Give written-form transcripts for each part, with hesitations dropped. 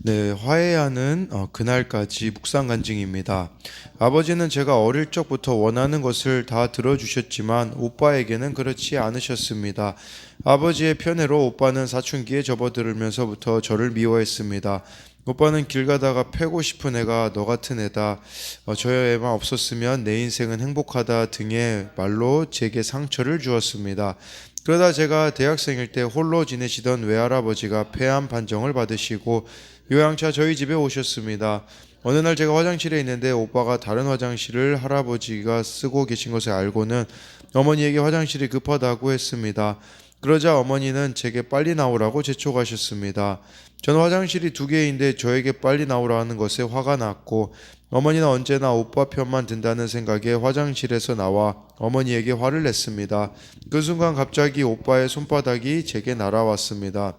네, 화해하는 그날까지 묵상 간증입니다. 아버지는 제가 어릴 적부터 원하는 것을 다 들어주셨지만 오빠에게는 그렇지 않으셨습니다. 아버지의 편애로 오빠는 사춘기에 접어들면서부터 저를 미워했습니다. 오빠는 길 가다가 패고 싶은 애가 너 같은 애다. 저 애만 없었으면 내 인생은 행복하다 등의 말로 제게 상처를 주었습니다. 그러다 제가 대학생일 때 홀로 지내시던 외할아버지가 폐암 판정을 받으시고 요양차 저희 집에 오셨습니다. 어느 날 제가 화장실에 있는데 오빠가 다른 화장실을 할아버지가 쓰고 계신 것을 알고는 어머니에게 화장실이 급하다고 했습니다. 그러자 어머니는 제게 빨리 나오라고 재촉하셨습니다. 저는 화장실이 두 개인데 저에게 빨리 나오라 하는 것에 화가 났고 어머니는 언제나 오빠 편만 든다는 생각에 화장실에서 나와 어머니에게 화를 냈습니다. 그 순간 갑자기 오빠의 손바닥이 제게 날아왔습니다.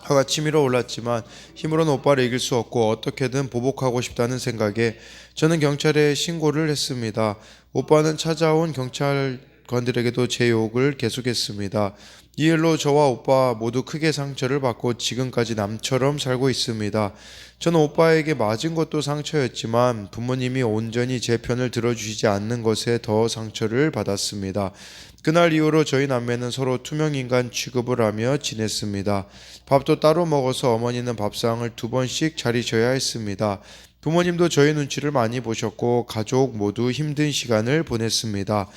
화가 치밀어 올랐지만 힘으로는 오빠를 이길 수 없고 어떻게든 보복하고 싶다는 생각에 저는 경찰에 신고를 했습니다. 오빠는 찾아온 경찰관들에게도 제 욕을 계속했습니다. 이 일로 저와 오빠 모두 크게 상처를 받고 지금까지 남처럼 살고 있습니다. 저는 오빠에게 맞은 것도 상처였지만 부모님이 온전히 제 편을 들어주시지 않는 것에 더 상처를 받았습니다. 그날 이후로 저희 남매는 서로 투명인간 취급을 하며 지냈습니다. 밥도 따로 먹어서 어머니는 밥상을 2번씩 차리셔야 했습니다. 부모님도 저희 눈치를 많이 보셨고 가족 모두 힘든 시간을 보냈습니다.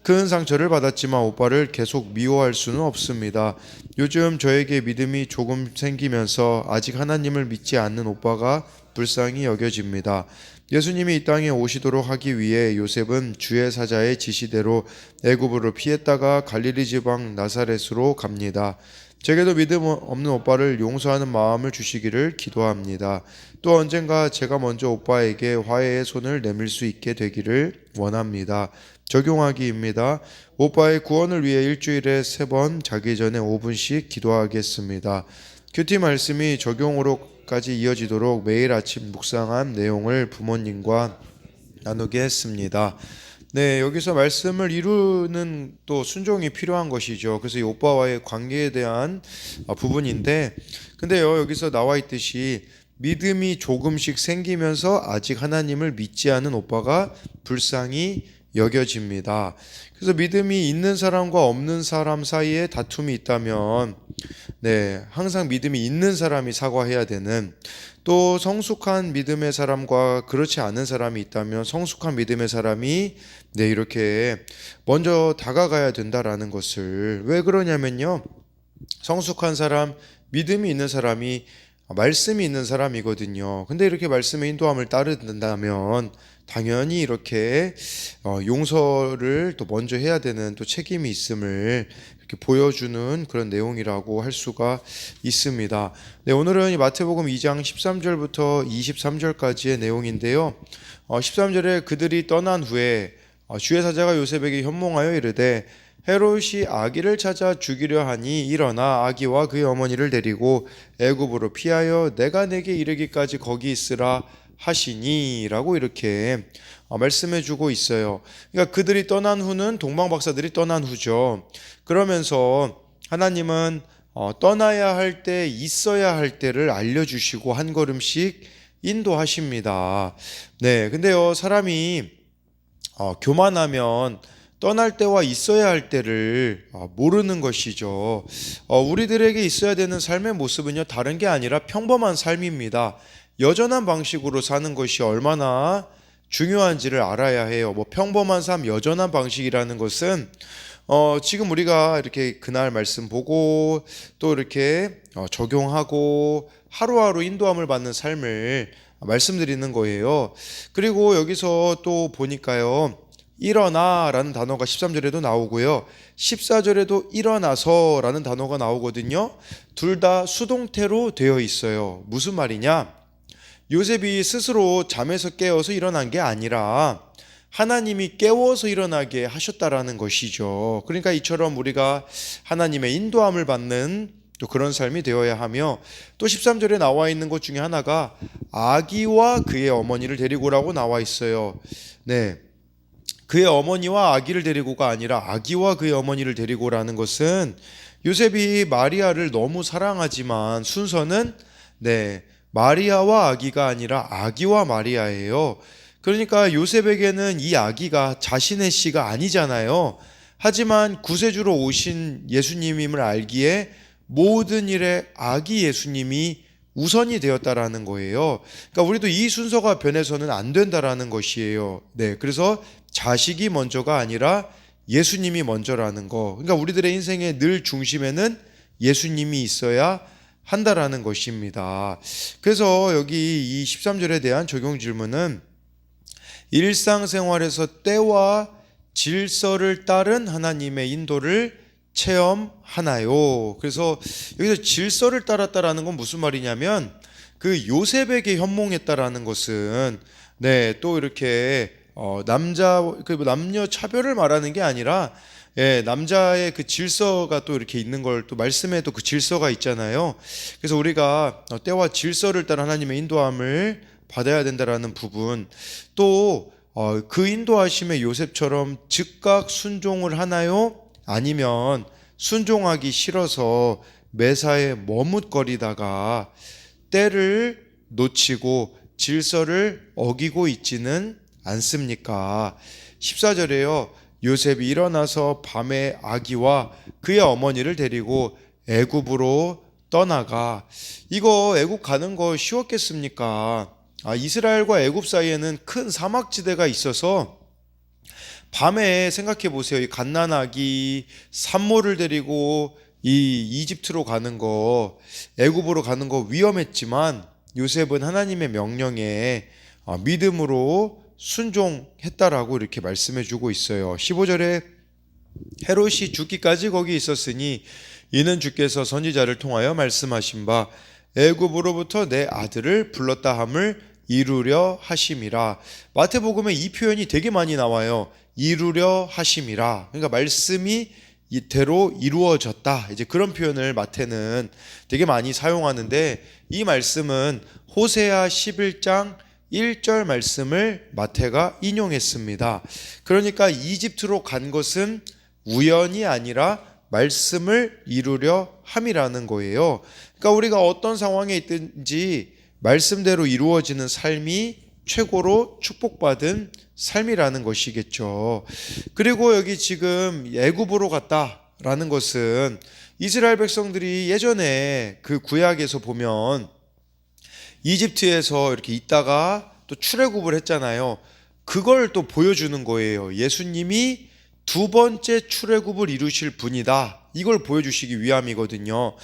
큰 상처를 받았지만 오빠를 계속 미워할 수는 없습니다. 요즘 저에게 믿음이 조금 생기면서 아직 하나님을 믿지 않는 오빠가 불쌍히 여겨집니다. 예수님이 이 땅에 오시도록 하기 위해 요셉은 주의 사자의 지시대로 애굽으로 피했다가 갈릴리 지방 나사렛으로 갑니다. 제게도 믿음 없는 오빠를 용서하는 마음을 주시기를 기도합니다. 또 언젠가 제가 먼저 오빠에게 화해의 손을 내밀 수 있게 되기를 원합니다. 적용하기입니다. 오빠의 구원을 위해 일주일에 3번 자기 전에 5분씩 기도하겠습니다. 큐티 말씀이 적용으로까지 이어지도록 매일 아침 묵상한 내용을 부모님과 나누게 했습니다. 네, 여기서 말씀을 이루는 또 순종이 필요한 것이죠. 그래서 이 오빠와의 관계에 대한 부분인데, 근데요, 여기서 나와 있듯이 믿음이 조금씩 생기면서 아직 하나님을 믿지 않은 오빠가 불쌍히 여겨집니다. 그래서 믿음이 있는 사람과 없는 사람 사이에 다툼이 있다면, 네, 항상 믿음이 있는 사람이 사과해야 되는, 또 성숙한 믿음의 사람과 그렇지 않은 사람이 있다면 성숙한 믿음의 사람이 이렇게 먼저 다가가야 된다라는 것을, 왜 그러냐면요, 성숙한 사람, 믿음이 있는 사람이 말씀이 있는 사람이거든요. 근데 이렇게 말씀의 인도함을 따른다면 당연히 이렇게 용서를 또 먼저 해야 되는 또 책임이 있음을 이렇게 보여주는 그런 내용이라고 할 수가 있습니다. 네, 오늘은 이 마태복음 2장 13절부터 23절까지의 내용인데요. 13절에 그들이 떠난 후에 주의 사자가 요셉에게 현몽하여 이르되 헤롯이 아기를 찾아 죽이려 하니 일어나 아기와 그의 어머니를 데리고 애굽으로 피하여 내가 내게 이르기까지 거기 있으라 하시니 라고 이렇게 말씀해 주고 있어요. 그러니까 그들이 떠난 후는 동방박사들이 떠난 후죠. 그러면서 하나님은 떠나야 할 때, 있어야 할 때를 알려주시고 한 걸음씩 인도하십니다. 네, 근데요, 사람이 교만하면 떠날 때와 있어야 할 때를 모르는 것이죠. 우리들에게 있어야 되는 삶의 모습은요, 다른 게 아니라 평범한 삶입니다. 여전한 방식으로 사는 것이 얼마나 중요한지를 알아야 해요. 평범한 삶, 여전한 방식이라는 것은 지금 우리가 이렇게 그날 말씀 보고 또 이렇게 적용하고 하루하루 인도함을 받는 삶을 말씀드리는 거예요. 그리고 여기서 또 보니까요, 일어나 라는 단어가 13절에도 나오고요, 14절에도 일어나서 라는 단어가 나오거든요. 둘 다 수동태로 되어 있어요. 무슨 말이냐? 요셉이 스스로 잠에서 깨어서 일어난 게 아니라 하나님이 깨워서 일어나게 하셨다라는 것이죠. 그러니까 이처럼 우리가 하나님의 인도함을 받는 또 그런 삶이 되어야 하며, 또 13절에 나와 있는 것 중에 하나가 아기와 그의 어머니를 데리고라고 나와 있어요. 네, 그의 어머니와 아기를 데리고가 아니라 아기와 그의 어머니를 데리고라는 것은 요셉이 마리아를 너무 사랑하지만 순서는 마리아와 아기가 아니라 아기와 마리아예요. 그러니까 요셉에게는 이 아기가 자신의 씨가 아니잖아요. 하지만 구세주로 오신 예수님임을 알기에 모든 일에 아기 예수님이 우선이 되었다라는 거예요. 그러니까 우리도 이 순서가 변해서는 안 된다라는 것이에요. 네, 그래서 자식이 먼저가 아니라 예수님이 먼저라는 거. 그러니까 우리들의 인생의 늘 중심에는 예수님이 있어야 한다라는 것입니다. 그래서 여기 이 13절에 대한 적용 질문은 일상생활에서 때와 질서를 따른 하나님의 인도를 체험하나요? 그래서 여기서 질서를 따랐다라는 건 무슨 말이냐면 그 요셉에게 현몽했다라는 것은 또 이렇게 남녀 차별을 말하는 게 아니라 남자의 그 질서가 또 이렇게 있는 걸 또 말씀에도 그 질서가 있잖아요. 그래서 우리가 때와 질서를 따른 하나님의 인도함을 받아야 된다라는 부분, 또 그 인도하심에 요셉처럼 즉각 순종을 하나요? 아니면 순종하기 싫어서 매사에 머뭇거리다가 때를 놓치고 질서를 어기고 있지는 않습니까? 14절에요. 요셉이 일어나서 밤에 아기와 그의 어머니를 데리고 애굽으로 떠나가. 이거 애굽 가는 거 쉬웠겠습니까? 이스라엘과 애굽 사이에는 큰 사막지대가 있어서 밤에 생각해 보세요. 이 갓난아기 산모를 데리고 이 이집트로 가는 거, 애굽으로 가는 거 위험했지만 요셉은 하나님의 명령에 믿음으로 순종했다라고 이렇게 말씀해 주고 있어요. 15절에 헤롯이 죽기까지 거기 있었으니 이는 주께서 선지자를 통하여 말씀하신 바 애굽으로부터 내 아들을 불렀다 함을 이루려 하심이라. 마태복음에 이 표현이 되게 많이 나와요. 이루려 하심이라. 그러니까 말씀이 이대로 이루어졌다. 이제 그런 표현을 마태는 되게 많이 사용하는데 이 말씀은 호세아 11장 1절 말씀을 마태가 인용했습니다. 그러니까 이집트로 간 것은 우연이 아니라 말씀을 이루려 함이라는 거예요. 그러니까 우리가 어떤 상황에 있든지 말씀대로 이루어지는 삶이 최고로 축복받은 삶이라는 것이겠죠. 그리고 여기 지금 애굽으로 갔다라는 것은 이스라엘 백성들이 예전에 그 구약에서 보면 이집트에서 이렇게 있다가 또 출애굽을 했잖아요. 그걸 또 보여주는 거예요. 예수님이 두 번째 출애굽을 이루실 분이다. 이걸 보여주시기 위함이거든요.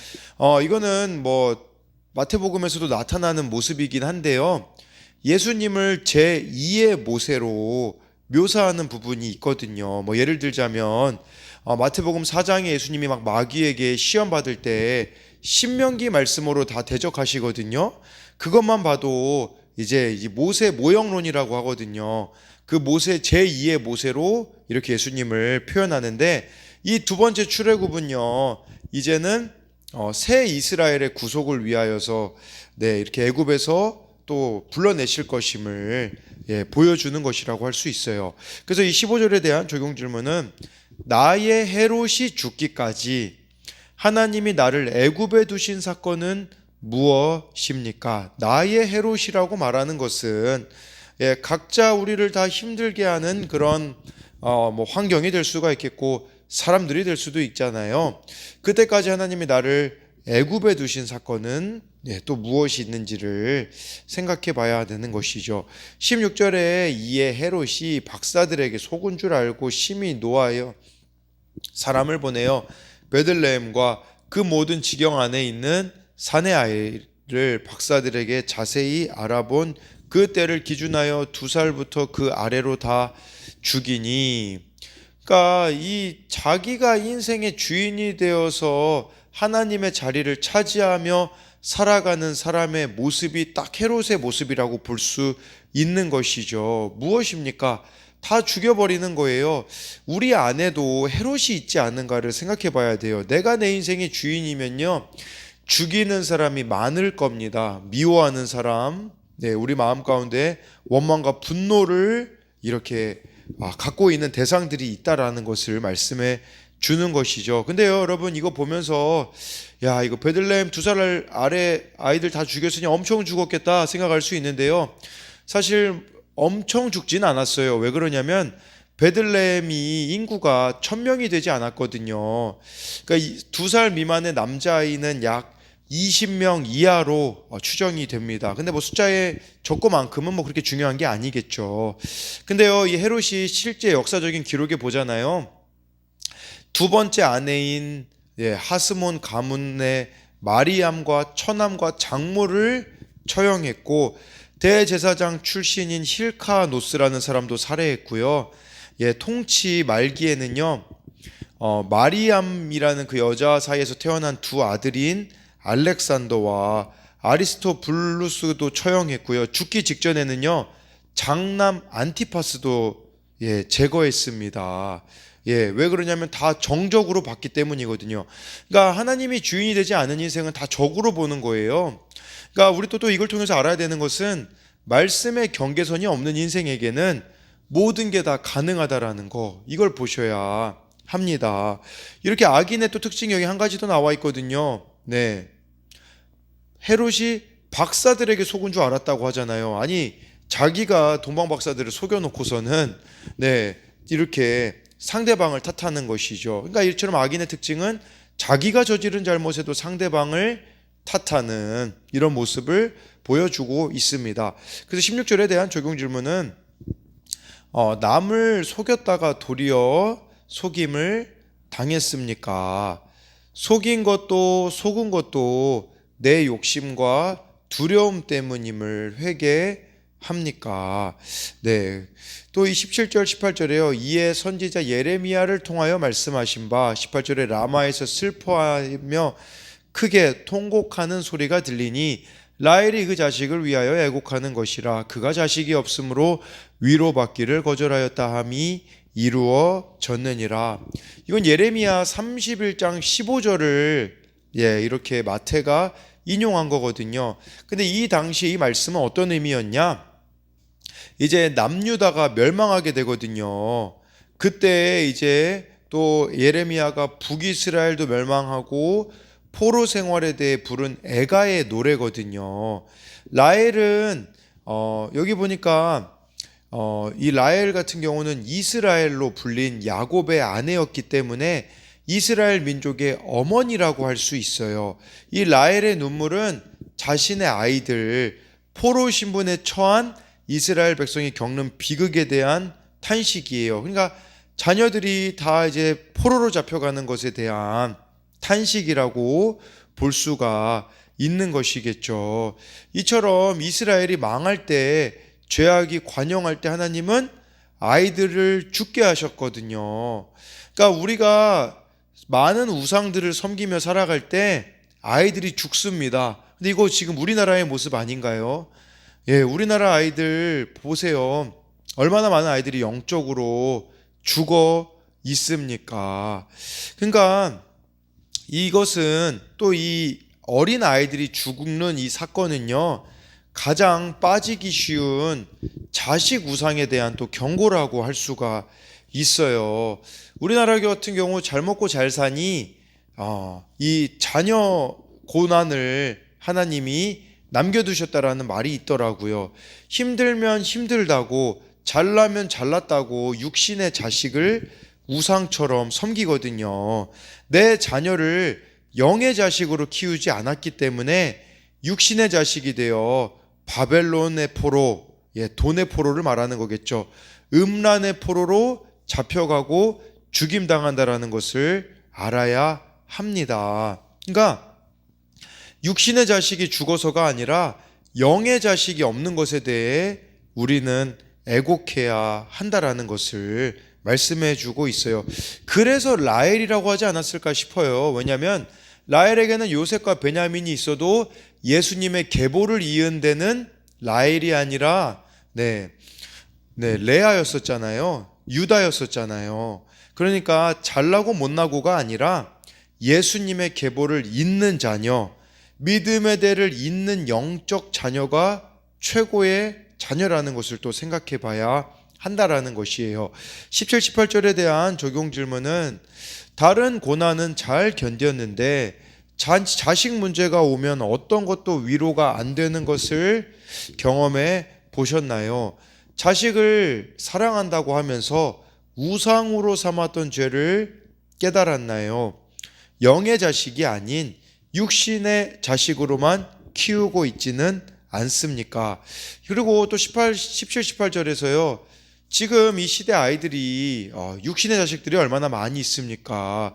이거는 뭐 마태복음에서도 나타나는 모습이긴 한데요. 예수님을 제2의 모세로 묘사하는 부분이 있거든요. 뭐 예를 들자면 마태복음 4장에 예수님이 막 마귀에게 시험 받을 때 신명기 말씀으로 다 대적하시거든요. 그것만 봐도 이제 모세 모형론이라고 하거든요. 그 모세 제2의 모세로 이렇게 예수님을 표현하는데 이 두 번째 출애굽은요. 이제는 새 이스라엘의 구속을 위하여서 이렇게 애굽에서 또 불러내실 것임을 보여주는 것이라고 할 수 있어요. 그래서 이 15절에 대한 적용 질문은 나의 헤롯이 죽기까지 하나님이 나를 애굽에 두신 사건은 무엇입니까? 나의 헤롯이라고 말하는 것은 각자 우리를 다 힘들게 하는 그런 뭐 환경이 될 수가 있겠고 사람들이 될 수도 있잖아요. 그때까지 하나님이 나를 애굽에 두신 사건은 또 무엇이 있는지를 생각해 봐야 되는 것이죠. 16절에 이에 헤롯이 박사들에게 속은 줄 알고 심히 노하여 사람을 보내어 베들레헴과 그 모든 지경 안에 있는 사내 아이를 박사들에게 자세히 알아본 그 때를 기준하여 2살부터 그 아래로 다 죽이니. 그러니까 이 자기가 인생의 주인이 되어서 하나님의 자리를 차지하며 살아가는 사람의 모습이 딱 헤롯의 모습이라고 볼 수 있는 것이죠. 무엇입니까? 다 죽여버리는 거예요. 우리 안에도 헤롯이 있지 않는가를 생각해 봐야 돼요. 내가 내 인생의 주인이면요, 죽이는 사람이 많을 겁니다. 미워하는 사람, 우리 마음 가운데 원망과 분노를 이렇게 갖고 있는 대상들이 있다라는 것을 말씀해 주는 것이죠. 근데요, 여러분 이거 보면서 야, 이거 베들레헴 2살 아래 아이들 다 죽였으니 엄청 죽었겠다 생각할 수 있는데요. 사실 엄청 죽진 않았어요. 왜 그러냐면 베들레헴이 인구가 1000명이 되지 않았거든요. 그러니까 2살 미만의 남자아이는 약 20명 이하로 추정이 됩니다. 근데 뭐 숫자의 적고만큼은 뭐 그렇게 중요한 게 아니겠죠. 근데요, 이 헤롯이 실제 역사적인 기록에 보잖아요. 두 번째 아내인 하스몬 가문의 마리암과 처남과 장모를 처형했고, 대제사장 출신인 힐카노스라는 사람도 살해했고요. 통치 말기에는요, 마리암이라는 그 여자 사이에서 태어난 두 아들인 알렉산더와 아리스토블루스도 처형했고요. 죽기 직전에는요, 장남 안티파스도 제거했습니다. 왜 그러냐면 다 정적으로 봤기 때문이거든요. 그러니까 하나님이 주인이 되지 않은 인생은 다 적으로 보는 거예요. 그러니까 우리 또 이걸 통해서 알아야 되는 것은 말씀의 경계선이 없는 인생에게는 모든 게 다 가능하다라는 거, 이걸 보셔야 합니다. 이렇게 악인의 또 특징이 여기 한 가지 더 나와 있거든요. 헤롯이 박사들에게 속은 줄 알았다고 하잖아요. 아니, 자기가 동방 박사들을 속여놓고서는 이렇게 상대방을 탓하는 것이죠. 그러니까 이처럼 악인의 특징은 자기가 저지른 잘못에도 상대방을 탓하는 이런 모습을 보여주고 있습니다. 그래서 16절에 대한 적용 질문은 남을 속였다가 도리어 속임을 당했습니까? 속인 것도 속은 것도 내 욕심과 두려움 때문임을 회개합니까? 또 이 17절 18절에요. 이에 선지자 예레미야를 통하여 말씀하신 바 18절에 라마에서 슬퍼하며 크게 통곡하는 소리가 들리니 라헬이 그 자식을 위하여 애곡하는 것이라. 그가 자식이 없으므로 위로받기를 거절하였다 함이 이루어졌느니라. 이건 예레미야 31장 15절을 이렇게 마태가 인용한 거거든요. 근데 이 당시 이 말씀은 어떤 의미였냐? 이제 남유다가 멸망하게 되거든요. 그때 이제 또 예레미야가 북이스라엘도 멸망하고 포로 생활에 대해 부른 애가의 노래거든요. 라헬은 여기 보니까 이 라헬 같은 경우는 이스라엘로 불린 야곱의 아내였기 때문에 이스라엘 민족의 어머니라고 할 수 있어요. 이 라헬의 눈물은 자신의 아이들, 포로 신분에 처한 이스라엘 백성이 겪는 비극에 대한 탄식이에요. 그러니까 자녀들이 다 이제 포로로 잡혀가는 것에 대한 탄식이라고 볼 수가 있는 것이겠죠. 이처럼 이스라엘이 망할 때, 죄악이 관영할 때 하나님은 아이들을 죽게 하셨거든요. 그러니까 우리가 많은 우상들을 섬기며 살아갈 때 아이들이 죽습니다. 근데 이거 지금 우리나라의 모습 아닌가요? 우리나라 아이들 보세요. 얼마나 많은 아이들이 영적으로 죽어 있습니까? 그러니까 이것은 또 이 어린 아이들이 죽는 이 사건은요, 가장 빠지기 쉬운 자식 우상에 대한 또 경고라고 할 수가 있어요. 우리나라 같은 경우 잘 먹고 잘 사니 이 자녀 고난을 하나님이 남겨두셨다라는 말이 있더라고요. 힘들면 힘들다고, 잘나면 잘났다고 육신의 자식을 우상처럼 섬기거든요. 내 자녀를 영의 자식으로 키우지 않았기 때문에 육신의 자식이 되어 바벨론의 포로, 돈의 포로를 말하는 거겠죠. 음란의 포로로 잡혀가고 죽임당한다라는 것을 알아야 합니다. 그러니까 육신의 자식이 죽어서가 아니라 영의 자식이 없는 것에 대해 우리는 애곡해야 한다라는 것을 말씀해 주고 있어요. 그래서 라헬이라고 하지 않았을까 싶어요. 왜냐하면 라헬에게는 요셉과 베냐민이 있어도 예수님의 계보를 이은 데는 라헬이 아니라 레아였었잖아요. 유다였었잖아요. 그러니까 잘나고 못나고가 아니라 예수님의 계보를 잇는 자녀, 믿음의 대를 잇는 영적 자녀가 최고의 자녀라는 것을 또 생각해 봐야 한다라는 것이에요. 17, 18절에 대한 적용 질문은 다른 고난은 잘 견뎠는데 자식 문제가 오면 어떤 것도 위로가 안 되는 것을 경험해 보셨나요? 자식을 사랑한다고 하면서 우상으로 삼았던 죄를 깨달았나요? 영의 자식이 아닌 육신의 자식으로만 키우고 있지는 않습니까? 그리고 또 17, 18절에서요. 지금 이 시대 아이들이 육신의 자식들이 얼마나 많이 있습니까?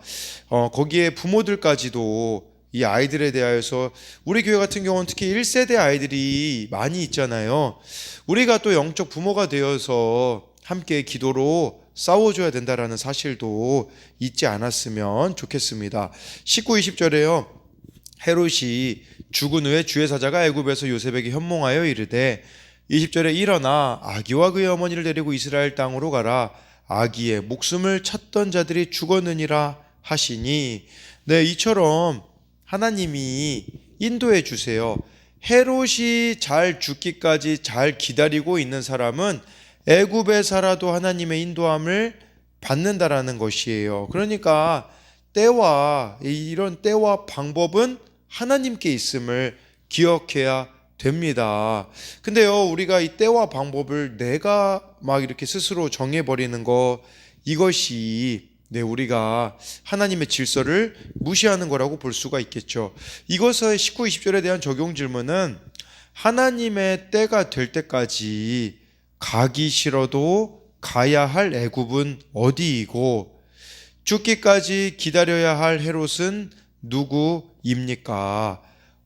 거기에 부모들까지도 이 아이들에 대하여서 우리 교회 같은 경우는 특히 1세대 아이들이 많이 있잖아요. 우리가 또 영적 부모가 되어서 함께 기도로 싸워줘야 된다라는 사실도 잊지 않았으면 좋겠습니다. 19, 20절에요. 헤롯이 죽은 후에 주의 사자가 애굽에서 요셉에게 현몽하여 이르되 20절에 일어나 아기와 그의 어머니를 데리고 이스라엘 땅으로 가라. 아기의 목숨을 찾던 자들이 죽었느니라 하시니 네, 이처럼 하나님이 인도해 주세요. 헤롯이 잘 죽기까지 잘 기다리고 있는 사람은 애굽에 살아도 하나님의 인도함을 받는다라는 것이에요. 그러니까 이런 때와 방법은 하나님께 있음을 기억해야 됩니다. 근데요, 우리가 이 때와 방법을 내가 막 이렇게 스스로 정해버리는 거, 이것이 우리가 하나님의 질서를 무시하는 거라고 볼 수가 있겠죠. 이것의 19, 20절에 대한 적용 질문은 하나님의 때가 될 때까지 가기 싫어도 가야 할 애굽은 어디이고 죽기까지 기다려야 할 헤롯은 누구입니까?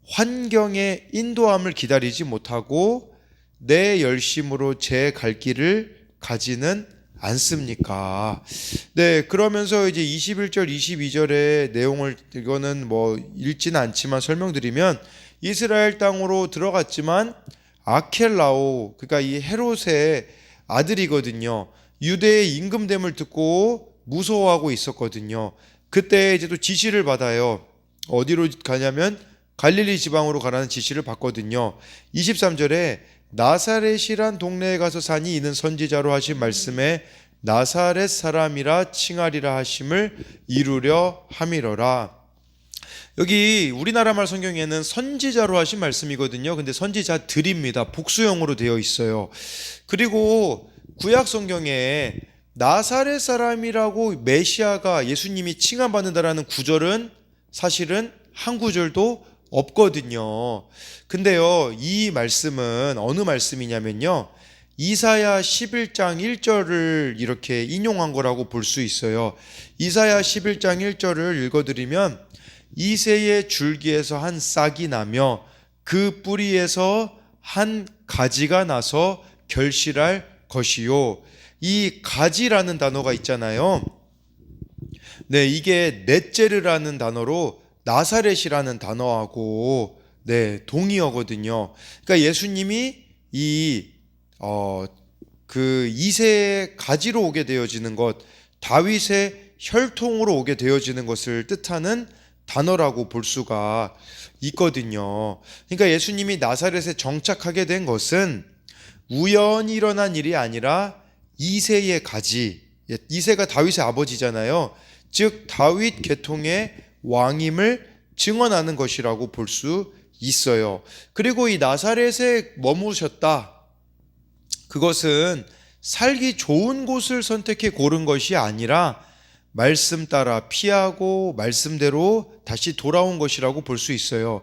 환경의 인도함을 기다리지 못하고 내 열심으로 제 갈 길을 가지는 않습니까? 네, 그러면서 이제 21절, 22절의 내용을 이거는 뭐 읽지는 않지만 설명드리면 이스라엘 땅으로 들어갔지만 아켈라오, 그러니까 이 헤롯의 아들이거든요. 유대의 임금됨을 듣고 무서워하고 있었거든요. 그때 이제 또 지시를 받아요. 어디로 가냐면 갈릴리 지방으로 가라는 지시를 받거든요. 23절에 나사렛이란 동네에 가서 사니 이는 선지자로 하신 말씀에 나사렛 사람이라 칭하리라 하심을 이루려 함이러라. 여기 우리나라 말 성경에는 선지자로 하신 말씀이거든요. 근데 선지자들입니다. 복수형으로 되어 있어요. 그리고 구약 성경에 나사렛 사람이라고 메시아가 예수님이 칭함받는다라는 구절은 사실은 한 구절도 없거든요. 근데요, 이 말씀은 어느 말씀이냐면요, 이사야 11장 1절을 이렇게 인용한 거라고 볼 수 있어요. 이사야 11장 1절을 읽어드리면 이새의 줄기에서 한 싹이 나며 그 뿌리에서 한 가지가 나서 결실할 것이요. 이 가지라는 단어가 있잖아요. 네, 이게 넷제르라는 단어로 나사렛이라는 단어하고 동의어거든요. 그러니까 예수님이 그 이새의 가지로 오게 되어지는 것, 다윗의 혈통으로 오게 되어지는 것을 뜻하는 단어라고 볼 수가 있거든요. 그러니까 예수님이 나사렛에 정착하게 된 것은 우연히 일어난 일이 아니라 이새의 가지, 이새가 다윗의 아버지잖아요. 즉 다윗 계통의 왕임을 증언하는 것이라고 볼 수 있어요. 그리고 이 나사렛에 머무셨다. 그것은 살기 좋은 곳을 선택해 고른 것이 아니라 말씀 따라 피하고 말씀대로 다시 돌아온 것이라고 볼 수 있어요.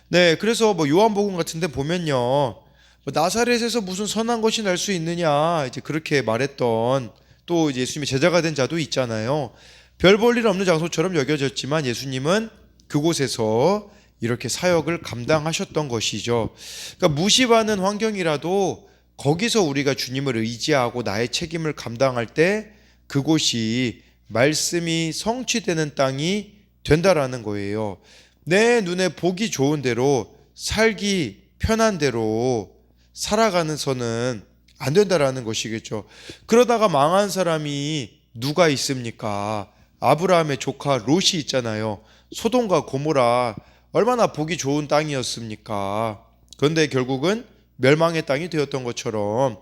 네, 그래서 뭐 요한복음 같은데 보면요, 나사렛에서 무슨 선한 것이 날 수 있느냐 이제 그렇게 말했던 또 이제 예수님의 제자가 된 자도 있잖아요. 별 볼 일 없는 장소처럼 여겨졌지만 예수님은 그곳에서 이렇게 사역을 감당하셨던 것이죠. 그러니까 무시받는 환경이라도 거기서 우리가 주님을 의지하고 나의 책임을 감당할 때 그곳이 말씀이 성취되는 땅이 된다라는 거예요. 내 눈에 보기 좋은 대로 살기 편한 대로 살아가는 선은 안 된다라는 것이겠죠. 그러다가 망한 사람이 누가 있습니까? 아브라함의 조카 롯이 있잖아요. 소돔과 고모라 얼마나 보기 좋은 땅이었습니까? 그런데 결국은 멸망의 땅이 되었던 것처럼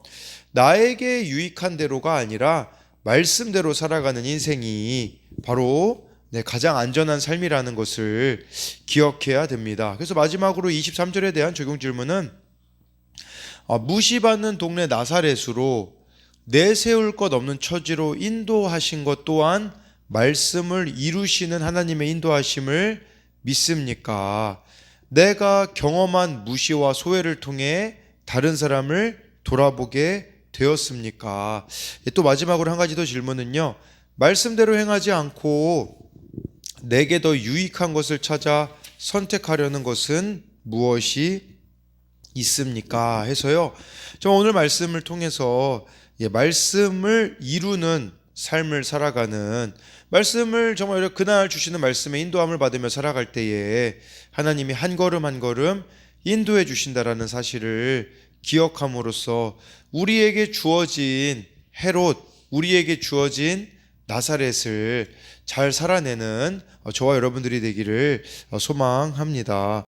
나에게 유익한 대로가 아니라 말씀대로 살아가는 인생이 바로 가장 안전한 삶이라는 것을 기억해야 됩니다. 그래서 마지막으로 23절에 대한 적용 질문은 무시받는 동네 나사렛으로 내세울 것 없는 처지로 인도하신 것 또한 말씀을 이루시는 하나님의 인도하심을 믿습니까? 내가 경험한 무시와 소외를 통해 다른 사람을 돌아보게 되었습니까? 또 마지막으로 한 가지 더 질문은요. 말씀대로 행하지 않고 내게 더 유익한 것을 찾아 선택하려는 것은 무엇이 있습니까? 해서요. 저 오늘 말씀을 통해서 말씀을 이루는 삶을 살아가는, 말씀을 정말 그날 주시는 말씀의 인도함을 받으며 살아갈 때에 하나님이 한 걸음 한 걸음 인도해 주신다라는 사실을 기억함으로써 우리에게 주어진 헤롯, 우리에게 주어진 나사렛을 잘 살아내는 저와 여러분들이 되기를 소망합니다.